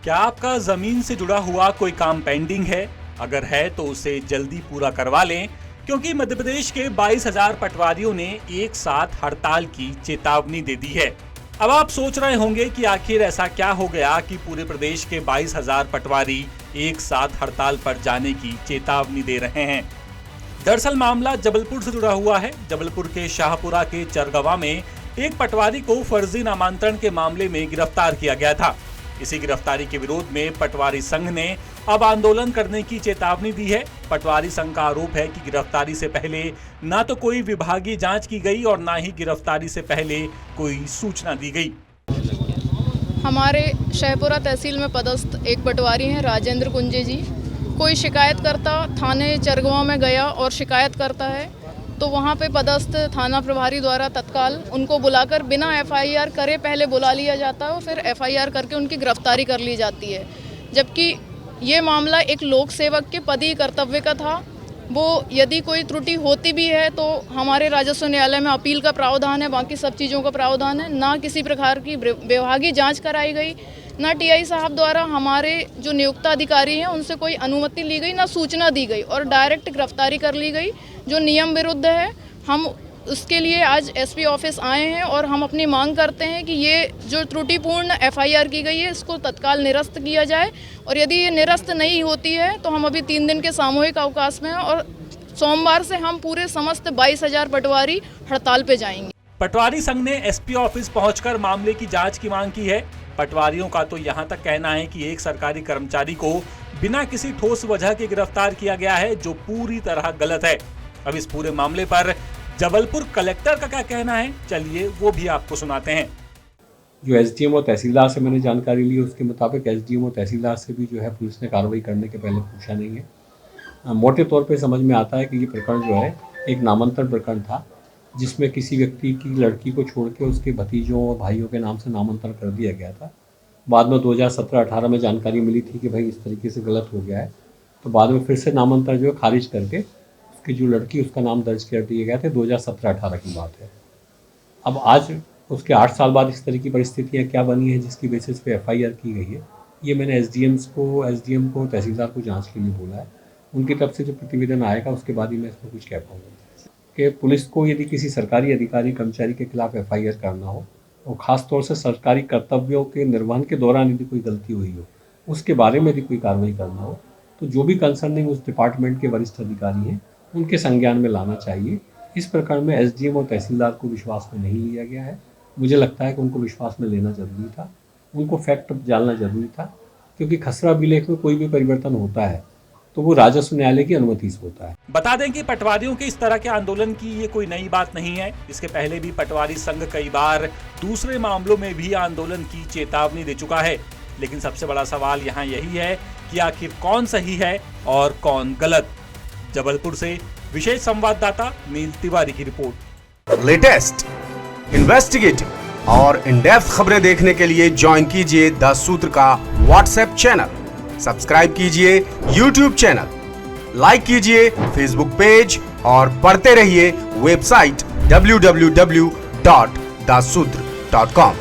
क्या आपका जमीन से जुड़ा हुआ कोई काम पेंडिंग है? अगर है तो उसे जल्दी पूरा करवा लें, क्योंकि मध्य प्रदेश के 22,000 पटवारियों ने एक साथ हड़ताल की चेतावनी दे दी है। अब आप सोच रहे होंगे कि आखिर ऐसा क्या हो गया कि पूरे प्रदेश के 22,000 पटवारी एक साथ हड़ताल पर जाने की चेतावनी दे रहे हैं। दरअसल मामला जबलपुर से जुड़ा हुआ है। जबलपुर के शाहपुरा के चरगवा में एक पटवारी को फर्जी नामांतरण के मामले में गिरफ्तार किया गया था। इसी गिरफ्तारी के विरोध में पटवारी संघ ने अब आंदोलन करने की चेतावनी दी है। पटवारी संघ का आरोप है कि गिरफ्तारी से पहले न तो कोई विभागीय जांच की गई और न ही गिरफ्तारी से पहले कोई सूचना दी गई। हमारे शाहपुरा तहसील में पदस्थ एक पटवारी हैं राजेंद्र कुंजे जी। कोई शिकायतकर्ता थाने चरगवा में गया और शिकायत करता है तो वहाँ पे पदस्थ थाना प्रभारी द्वारा तत्काल उनको बुलाकर बिना एफआईआर करे पहले बुला लिया जाता है और फिर एफआईआर करके उनकी गिरफ्तारी कर ली जाती है। जबकि ये मामला एक लोक सेवक के पदीय कर्तव्य का था। वो यदि कोई त्रुटि होती भी है तो हमारे राजस्व न्यायालय में अपील का प्रावधान है, बाकी सब चीज़ों का प्रावधान है। ना किसी प्रकार की विभागीय जाँच कराई गई, ना टीआई साहब द्वारा हमारे जो नियुक्त अधिकारी हैं उनसे कोई अनुमति ली गई, ना सूचना दी गई और डायरेक्ट गिरफ्तारी कर ली गई, जो नियम विरुद्ध है। हम उसके लिए आज एसपी ऑफिस आए हैं और हम अपनी मांग करते हैं कि ये जो त्रुटिपूर्ण एफआईआर की गई है इसको तत्काल निरस्त किया जाए और यदि ये निरस्त नहीं होती है तो हम अभी 3 दिन के सामूहिक अवकाश में हैं और सोमवार से हम पूरे समस्त 22,000 पटवारी हड़ताल पे जाएंगे। पटवारी संघ ने एसपी ऑफिस पहुंचकर मामले की जांच की मांग की है। पटवारियों का तो यहां तक कहना है कि एक सरकारी कर्मचारी को बिना किसी ठोस वजह के गिरफ्तार किया गया है, जो पूरी तरह गलत है। अब इस पूरे मामले पर जबलपुर कलेक्टर का क्या कहना है, चलिए वो भी आपको सुनाते हैं। जो एसडीएम और तहसीलदार से मैंने जानकारी ली, उसके मुताबिक एसडीएम और तहसीलदार से भी जो है पुलिस ने कार्रवाई करने के पहले पूछा नहीं है। मोटे तौर पे समझ में आता है कि ये प्रकरण जो है एक नामांतरण प्रकरण था, जिसमें किसी व्यक्ति की लड़की को छोड़ के उसके भतीजों और भाइयों के नाम से नामांतरण कर दिया गया था। बाद में 2017-18 में जानकारी मिली थी कि भाई इस तरीके से गलत हो गया है, तो बाद में फिर से नामांतरण जो है खारिज करके उसकी जो लड़की उसका नाम दर्ज कर दिए गए थे। 2017-18 की बात है। अब आज उसके 8 साल बाद इस तरह की परिस्थितियाँ क्या बनी है जिसकी बेसिस पे एफआईआर की गई है, ये मैंने एसडीएम को तहसीलदार को जांच के लिए बोला है। उनकी तरफ से जो प्रतिवेदन आएगा उसके बाद ही मैं इसमें कुछ कह पाऊँगा। कि पुलिस को यदि किसी सरकारी अधिकारी कर्मचारी के खिलाफ एफआईआर करना हो और ख़ास तौर से सरकारी कर्तव्यों के निर्वहन के दौरान यदि कोई गलती हुई हो, उसके बारे में यदि कोई कार्रवाई करना हो, तो जो भी कंसर्निंग उस डिपार्टमेंट के वरिष्ठ अधिकारी हैं उनके संज्ञान में लाना चाहिए। इस प्रकरण में एसडीएम और तहसीलदार को विश्वास में नहीं लिया गया है। मुझे लगता है कि उनको विश्वास में लेना जरूरी था, उनको फैक्ट जानना जरूरी था, क्योंकि खसरा विलेख में कोई भी परिवर्तन होता है तो वो राजस्व न्यायालय की अनुमति से होता है। बता दें कि पटवारियों के इस तरह के आंदोलन की ये कोई नई बात नहीं है। इसके पहले भी पटवारी संघ कई बार दूसरे मामलों में भी आंदोलन की चेतावनी दे चुका है। लेकिन सबसे बड़ा सवाल यहाँ यही है कि आखिर कौन सही है और कौन गलत। जबलपुर से विशेष संवाददाता नील तिवारी की रिपोर्ट। लेटेस्ट, इन्वेस्टिगेटिव और इन डेप्थ खबरें देखने के लिए ज्वाइन कीजिए द सूत्र का व्हाट्सएप चैनल, सब्सक्राइब कीजिए यूट्यूब चैनल, लाइक कीजिए फेसबुक पेज और पढ़ते रहिए वेबसाइट www.dasudr.com।